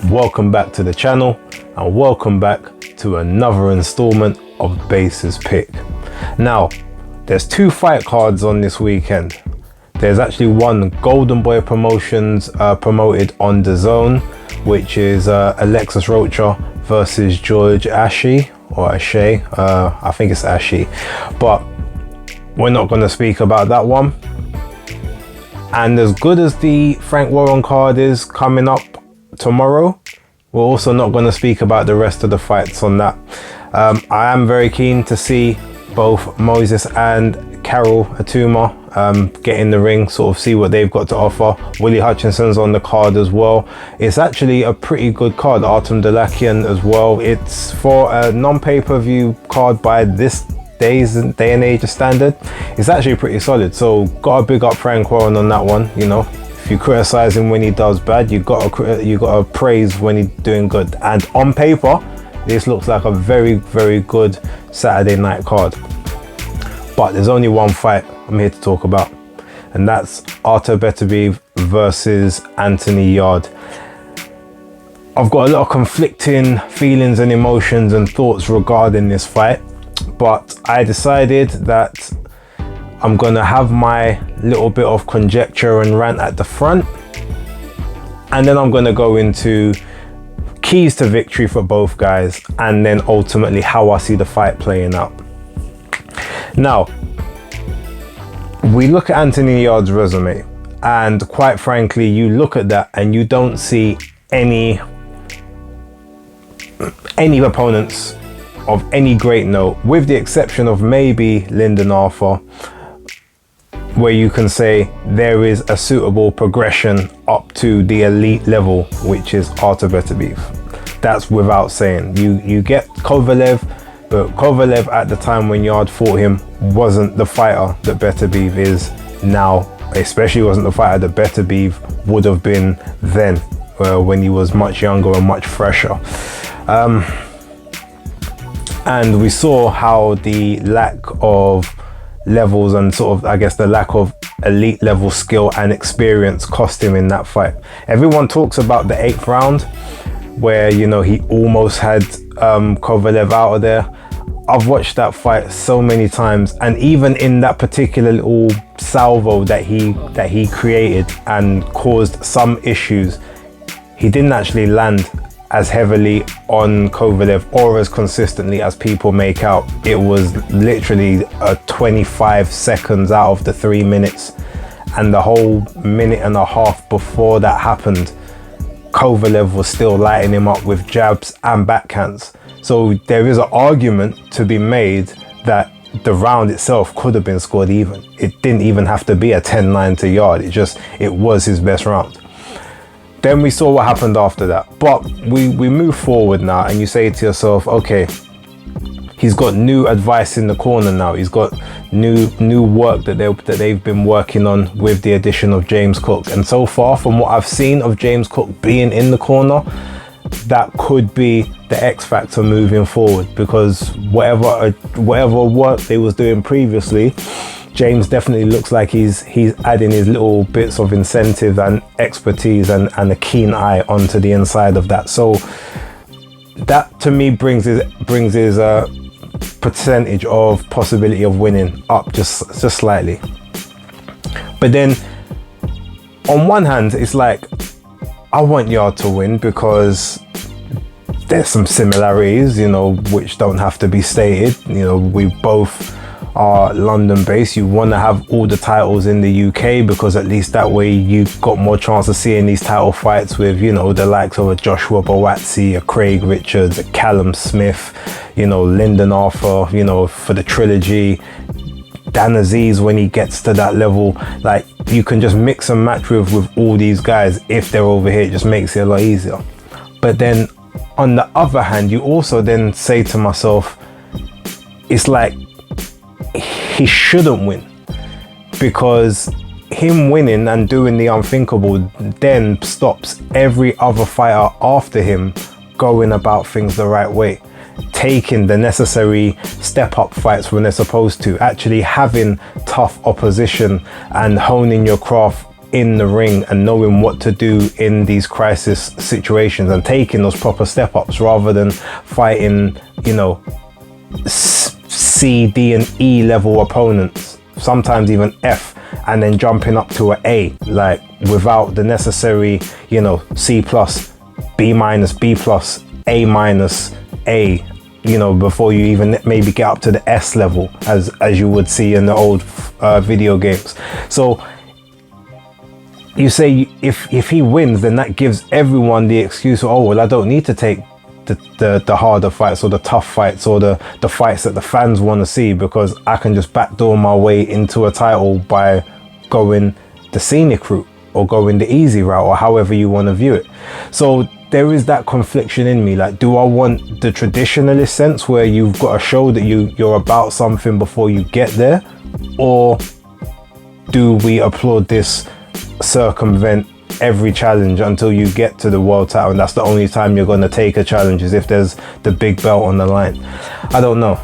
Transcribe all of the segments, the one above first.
Welcome back to the channel and welcome back to another installment of Base's Pick. Now, there's two fight cards on this weekend. There's actually one Golden Boy Promotions promoted on DAZN, which is Alexis Rocha versus George Ashe or Ashe. I think it's Ashe, but we're not going to speak about that one. And as good as the Frank Warren card is coming up tomorrow, we're also not going to speak about the rest of the fights on that. I am very keen to see both Moses and Carol Atuma get in the ring, sort of see what they've got to offer. Willie Hutchinson's on the card as well. It's actually a pretty good card. Artur Dalakian as well. It's for a non-pay-per-view card by this day and age standard. It's actually pretty solid. So gotta big up Frank Warren on that one. You know, if you criticize him when he does bad, you gotta praise when he's doing good. And on paper, this looks like a very good Saturday night card. But there's only one fight I'm here to talk about, and that's Artur Beterbiev versus Anthony Yarde. I've got a lot of conflicting feelings and emotions and thoughts regarding this fight, but I decided that I'm gonna have my little bit of conjecture and rant at the front, and then I'm gonna go into keys to victory for both guys, and then ultimately how I see the fight playing out. Now, we look at Anthony Yarde's resume, and quite frankly, you look at that and you don't see any opponents of any great note, with the exception of maybe Lyndon Arthur, where you can say there is a suitable progression up to the elite level, which is Artur Beterbiev. That's without saying. You get Kovalev, but Kovalev at the time when Yarde fought him wasn't the fighter that Beterbiev is now, especially wasn't the fighter that Beterbiev would have been then, when he was much younger and much fresher. And we saw how the lack of levels and sort of, I guess, the lack of elite level skill and experience cost him in that fight. Everyone talks about the 8th round where, you know, he almost had Kovalev out of there. I've watched that fight so many times, and even in that particular little salvo that he created and caused some issues, he didn't actually land as heavily on Kovalev or as consistently as people make out. It was literally 25 seconds out of the 3 minutes, and the whole minute and a half before that happened, Kovalev was still lighting him up with jabs and backhands. So there is an argument to be made that the round itself could have been scored even. It didn't even have to be a 10-9 to Yarde. It was his best round. Then we saw what happened after that. But we move forward now, and you say to yourself, okay, he's got new advice in the corner now. He's got new work that they've been working on with the addition of James Cook. And so far, from what I've seen of James Cook being in the corner, that could be the X factor moving forward, because whatever work they was doing previously, James definitely looks like he's adding his little bits of incentive and expertise and a keen eye onto the inside of that. So that to me brings his percentage of possibility of winning up just slightly. But then on one hand, it's like, I want Yarde to win because there's some similarities, you know, which don't have to be stated. You know, we both are London based. You want to have all the titles in the UK, because at least that way you've got more chance of seeing these title fights with, you know, the likes of a Joshua Boatsi, a Craig Richards, a Callum Smith, you know, Lyndon Arthur, you know, for the trilogy, Dan Aziz when he gets to that level. Like, you can just mix and match with all these guys. If they're over here, it just makes it a lot easier. But then on the other hand, you also then say to myself, it's like he shouldn't win, because him winning and doing the unthinkable then stops every other fighter after him going about things the right way, taking the necessary step up fights when they're supposed to, actually having tough opposition and honing your craft in the ring and knowing what to do in these crisis situations and taking those proper step ups rather than fighting, you know, C, D and E level opponents, sometimes even F, and then jumping up to an A, like without the necessary, you know, C plus, B minus, B plus, A minus, A, you know, before you even maybe get up to the S level as you would see in the old video games. So you say if he wins, then that gives everyone the excuse, oh well, I don't need to take the harder fights or the tough fights or the fights that the fans want to see, because I can just backdoor my way into a title by going the scenic route or going the easy route, or however you want to view it. So there is that confliction in me. Like, do I want the traditionalist sense where you've got to show that you're about something before you get there, or do we applaud this circumvent every challenge until you get to the world title, and that's the only time you're going to take a challenge is if there's the big belt on the line? I don't know.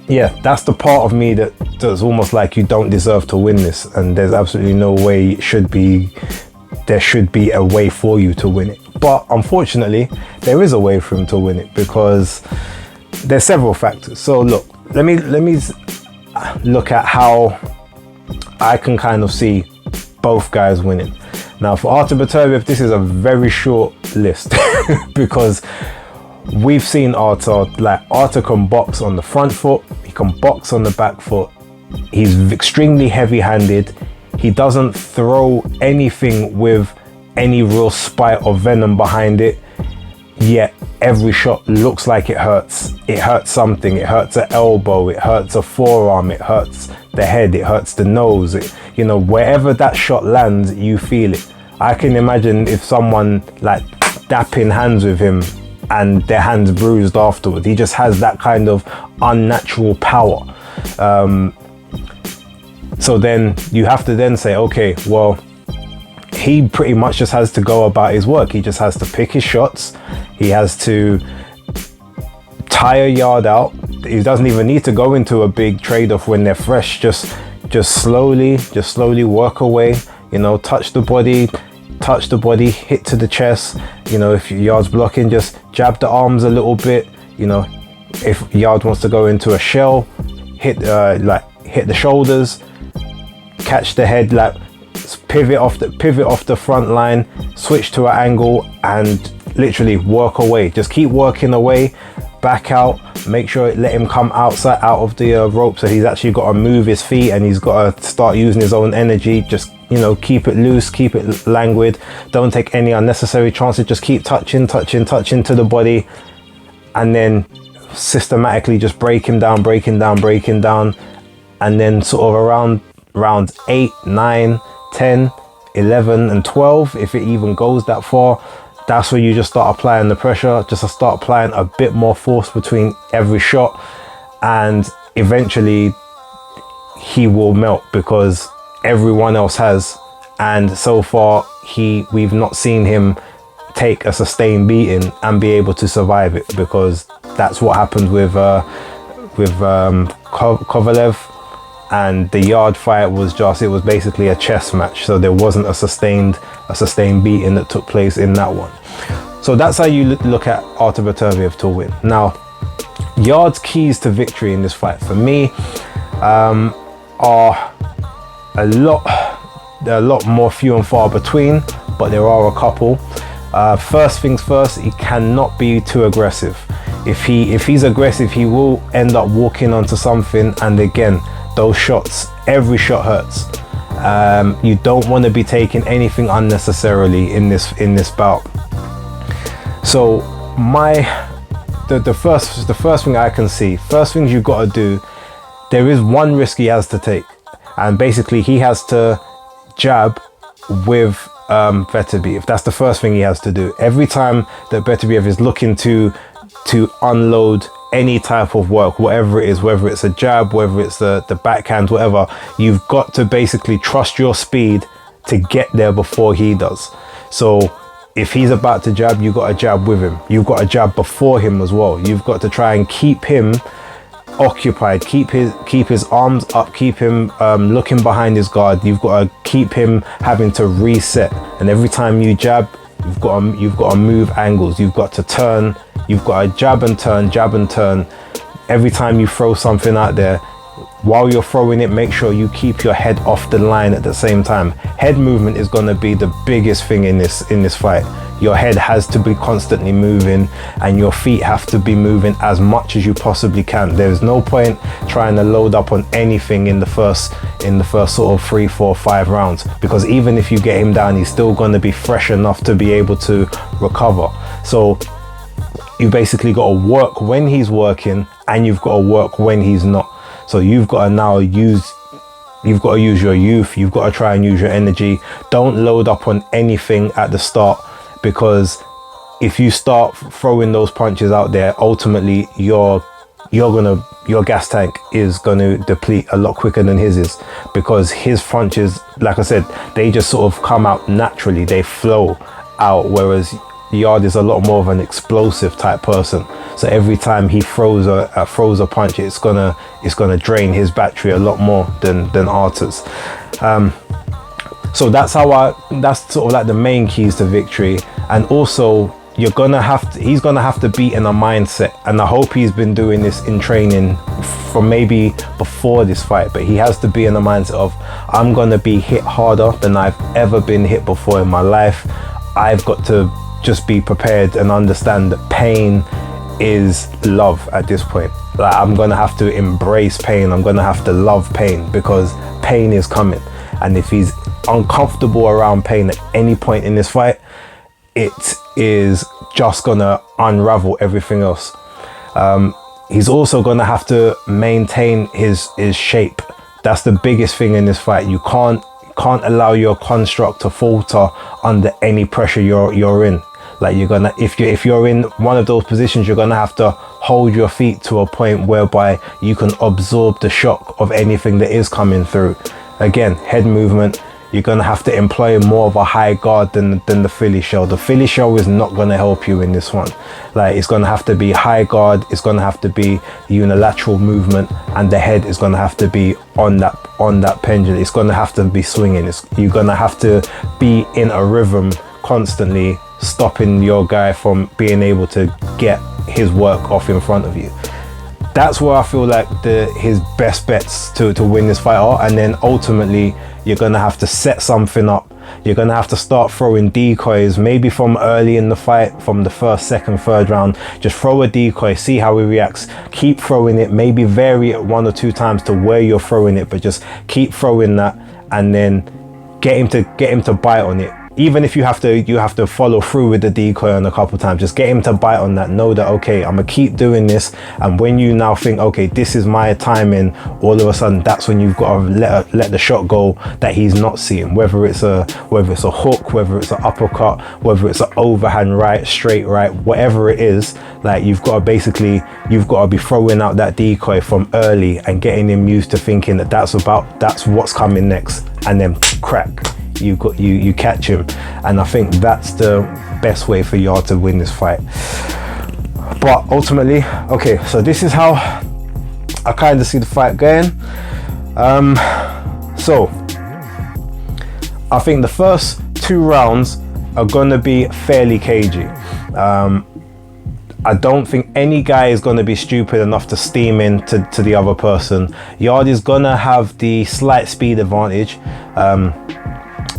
Yeah, that's the part of me that's almost like you don't deserve to win this, and there's absolutely no way there should be a way for you to win it. But unfortunately, there is a way for him to win it, because there's several factors. So look, let me look at how I can kind of see both guys winning. Now for Artur Beterbiev, this is a very short list because we've seen Artur can box on the front foot, he can box on the back foot, he's extremely heavy-handed, he doesn't throw anything with any real spite or venom behind it, yet every shot looks like it hurts. It hurts something. It hurts an elbow, it hurts a forearm, it hurts the head, it hurts the nose. You know, wherever that shot lands, you feel it. I can imagine if someone like dapping hands with him and their hands bruised afterwards. He just has that kind of unnatural power. So then you have to then say, okay, well, he pretty much just has to go about his work. He just has to pick his shots. He has to tire Yarde out. He doesn't even need to go into a big trade-off when they're fresh. Just slowly work away, you know, touch the body, hit to the chest. You know, if Yarde's blocking, just jab the arms a little bit. You know, if Yarde wants to go into a shell, hit the shoulders, catch the head, like pivot off the front line, switch to an angle, and literally work away. Just keep working away, back out, make sure let him come out of the rope, so he's actually got to move his feet and he's got to start using his own energy. Just, you know, keep it loose, keep it languid, don't take any unnecessary chances, just keep touching to the body, and then systematically just break him down, and then sort of around rounds 8, 9, 10, 11 and 12, if it even goes that far, that's where you just start applying the pressure, just to start applying a bit more force between every shot, and eventually he will melt, because everyone else has, and so far we've not seen him take a sustained beating and be able to survive it, because that's what happened with Kovalev. And the Yarde fight was basically a chess match, so there wasn't a sustained beating that took place in that one. So that's how you look at Artur Beterbiev to win. Now, Yarde's keys to victory in this fight for me are a lot more few and far between, but there are a couple. First things first, he cannot be too aggressive. If he's aggressive, he will end up walking onto something, and again, those shots, every shot hurts. You don't want to be taking anything unnecessarily in this bout. So the first thing I can see, first things you've got to do, there is one risk he has to take, and basically he has to jab with Beterbiev. That's the first thing he has to do. Every time that Beterbiev is looking to unload any type of work, whatever it is, whether it's a jab, whether it's the backhand, whatever, you've got to basically trust your speed to get there before he does. So if he's about to jab, you've got to jab with him. You've got to jab before him as well. You've got to try and keep him occupied, keep his arms up, keep him looking behind his guard. You've got to keep him having to reset, and every time you jab, you've got to move angles, you've got to turn, you've got to jab and turn. Every time you throw something out there, while you're throwing it, make sure you keep your head off the line at the same time. Head movement is going to be the biggest thing in this fight. Your head has to be constantly moving, and your feet have to be moving as much as you possibly can. There's no point trying to load up on anything in the first sort of 3, 4, 5 rounds, because even if you get him down, he's still going to be fresh enough to be able to recover. So you basically got to work when he's working, and you've got to work when he's not. So you've got to now use your youth, you've got to try and use your energy. Don't load up on anything at the start, because if you start throwing those punches out there, ultimately your gas tank is going to deplete a lot quicker than his is, because his punches, like I said, they just sort of come out naturally, they flow out, whereas Yarde is a lot more of an explosive type person. So every time he throws a punch, it's gonna drain his battery a lot more than Artur's. So that's sort of like the main keys to victory. And also, he's gonna have to be in a mindset, and I hope he's been doing this in training from maybe before this fight, but he has to be in a mindset of, I'm gonna be hit harder than I've ever been hit before in my life. I've got to just be prepared and understand that pain is love at this point. Like, I'm gonna have to embrace pain, I'm gonna have to love pain, because pain is coming. And if he's uncomfortable around pain at any point in this fight, it is just gonna unravel everything else. He's also gonna have to maintain his shape. That's the biggest thing in this fight. You can't allow your construct to falter under any pressure you're in. Like, if you're in one of those positions, you're gonna have to hold your feet to a point whereby you can absorb the shock of anything that is coming through. Again, head movement, you're gonna have to employ more of a high guard than the Philly shell. The Philly shell is not gonna help you in this one. Like, it's gonna have to be high guard, it's gonna have to be unilateral movement, and the head is gonna have to be on that pendulum. It's gonna have to be swinging. You're gonna have to be in a rhythm constantly, stopping your guy from being able to get his work off in front of you. That's where I feel like his best bets to win this fight are. And then ultimately, you're gonna have to set something up. You're gonna have to start throwing decoys, maybe from early in the fight, from the first, second, third round. Just throw a decoy, see how he reacts. Keep throwing it, maybe vary it 1 or 2 times to where you're throwing it, but just keep throwing that, and then get him to bite on it. Even if you have to follow through with the decoy on a couple times, just get him to bite on that. Know that, okay, I'm gonna keep doing this, and when you now think, okay, this is my timing, all of a sudden that's when you've got to let the shot go that he's not seeing. Whether it's a hook, whether it's an uppercut, whether it's an overhand right, straight right, whatever it is, like, you've got to be throwing out that decoy from early and getting him used to thinking that that's what's coming next, and then crack. You catch him. And I think that's the best way for Yarde to win this fight. But ultimately, okay, so this is how I kind of see the fight going. So I think the first 2 rounds are gonna be fairly cagey. I don't think any guy is going to be stupid enough to steam in to the other person. Yarde is going to have the slight speed advantage,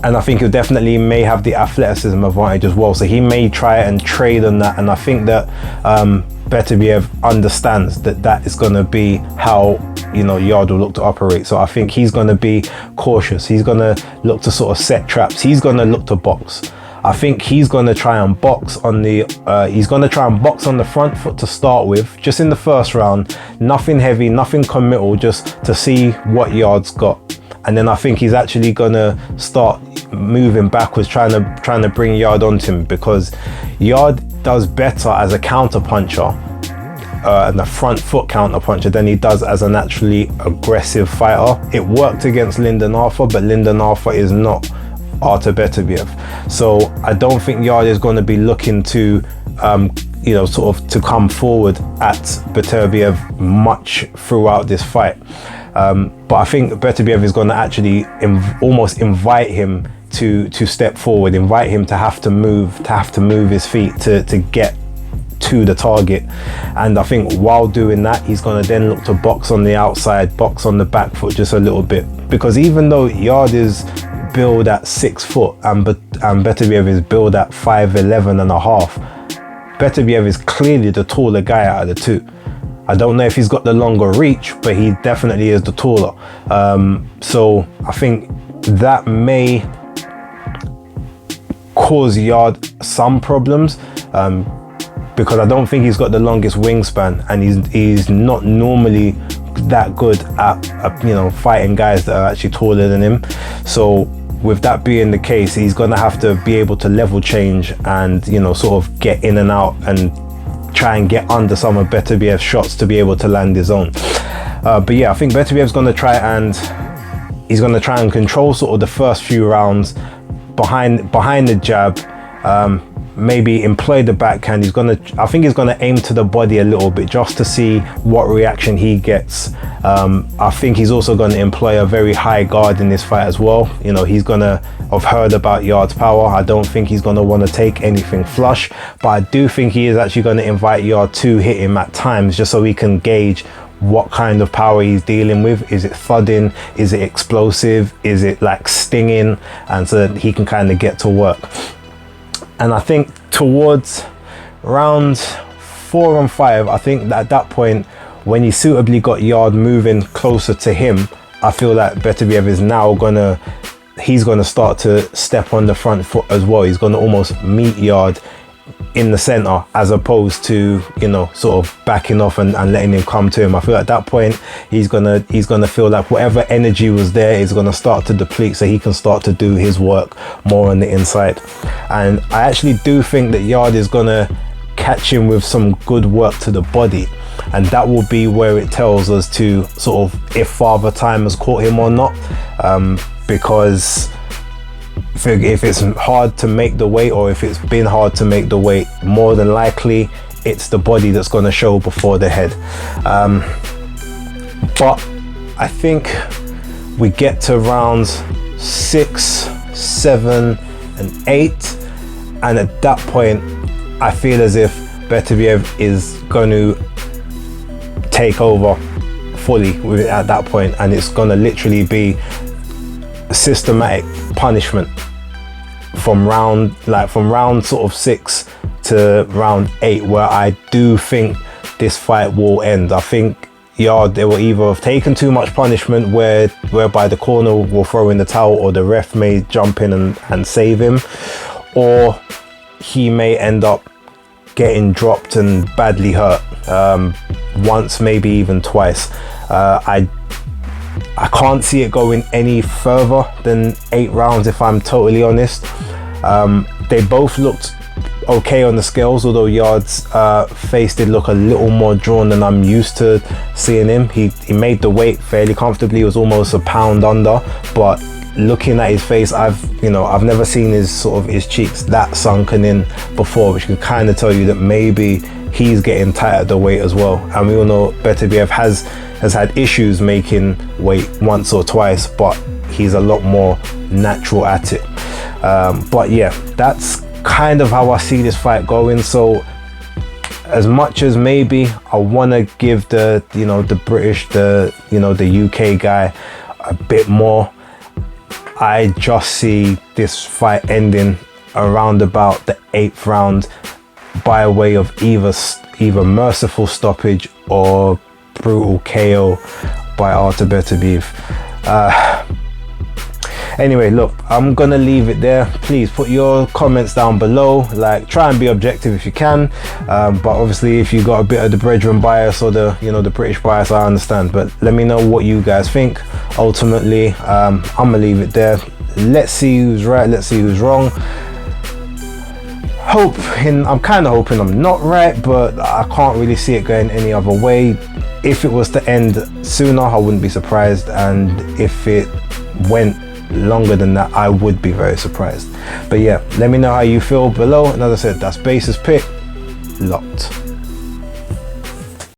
and I think he definitely may have the athleticism advantage as well. So he may try and trade on that, and I think that Beterbiev understands that is going to be how, you know, Yarde will look to operate. So I think he's going to be cautious. He's going to look to sort of set traps. He's going to look to box. I think he's going to try and box on the front foot to start with, just in the first round. Nothing heavy, nothing committal, just to see what Yarde's got. And then I think he's actually going to start moving backwards, trying to bring Yarde onto him, because Yarde does better as a counter puncher and a front foot counter puncher than he does as a naturally aggressive fighter. It worked against Lyndon Arthur, but Lyndon Arthur is not Artur Beterbiev. So I don't think Yarde is going to be looking to sort of to come forward at Beterbiev much throughout this fight. But I think Beterbiev is going to actually almost invite him to step forward, invite him to have to move his feet to get to the target. And I think while doing that, he's going to then look to box on the outside, box on the back foot just a little bit, because even though Yarde is billed at 6 foot and Beterbiev is billed at 5'11" and a half, Beterbiev is clearly the taller guy out of the two. I don't know if he's got the longer reach, but he definitely is the taller. So I think that may cause Yarde some problems, because I don't think he's got the longest wingspan, and he's not normally that good at fighting guys that are actually taller than him. So with that being the case, he's going to have to be able to level change and sort of get in and out and try and get under some of Beterbiev's shots to be able to land his own. But yeah, I think Beterbiev's going to try and control sort of the first few rounds behind the jab, maybe employ the backhand. I think he's gonna aim to the body a little bit just to see what reaction he gets. I think he's also going to employ a very high guard in this fight as well. He's gonna have heard about Yarde's power. I don't think he's gonna want to take anything flush, but I do think he is actually going to invite Yarde to hit him at times, just so we can gauge what kind of power he's dealing with. Is it thudding? Is it explosive? Is it like stinging? And so that he can kind of get to work. And I think towards rounds 4 and 5, I think that at that point, when he suitably got Yarde moving closer to him, I feel like Beterbiev is now he's gonna start to step on the front foot as well. He's gonna almost meet Yarde in the center, as opposed to sort of backing off and letting him come to him. I feel at that point he's gonna feel like whatever energy was there is gonna start to deplete, so he can start to do his work more on the inside. And I actually do think that Yarde is gonna catch him with some good work to the body, and that will be where it tells us to sort of if Father Time has caught him or not, because if it's hard to make the weight, or if it's been hard to make the weight, more than likely it's the body that's going to show before the head. But I think we get to rounds 6, 7 and 8, and at that point I feel as if Beterbiev is going to take over fully at that point, and it's going to literally be systematic punishment from round sort of 6 to round 8, where I do think this fight will end. I think Yarde, they will either have taken too much punishment whereby the corner will throw in the towel, or the ref may jump in and save him, or he may end up getting dropped and badly hurt, once, maybe even twice. I can't see it going any further than 8 rounds, if I'm totally honest. They both looked okay on the scales, although Yarde's face did look a little more drawn than I'm used to seeing him. He made the weight fairly comfortably. It was almost a pound under, but looking at his face, I've never seen his cheeks that sunken in before, which can kind of tell you that maybe he's getting tight at the weight as well. And we all know Beterbiev has had issues making weight once or twice, but he's a lot more natural at it. But yeah, that's kind of how I see this fight going. So as much as maybe I want to give the British, the UK guy a bit more, I just see this fight ending around about the 8th round by way of either merciful stoppage or brutal KO by Artur Beterbiev. Anyway, look, I'm gonna leave it there. Please put your comments down below. Try and be objective if you can, but obviously if you got a bit of the brethren bias or the British bias, I understand. But let me know what you guys think. Ultimately, I'm gonna leave it there. Let's see who's right, let's see who's wrong. I'm kind of hoping I'm not right, but I can't really see it going any other way. If it was to end sooner, I wouldn't be surprised, and if it went longer than that, I would be very surprised. But yeah, let me know how you feel below, and as I said, that's Base's pick. locked.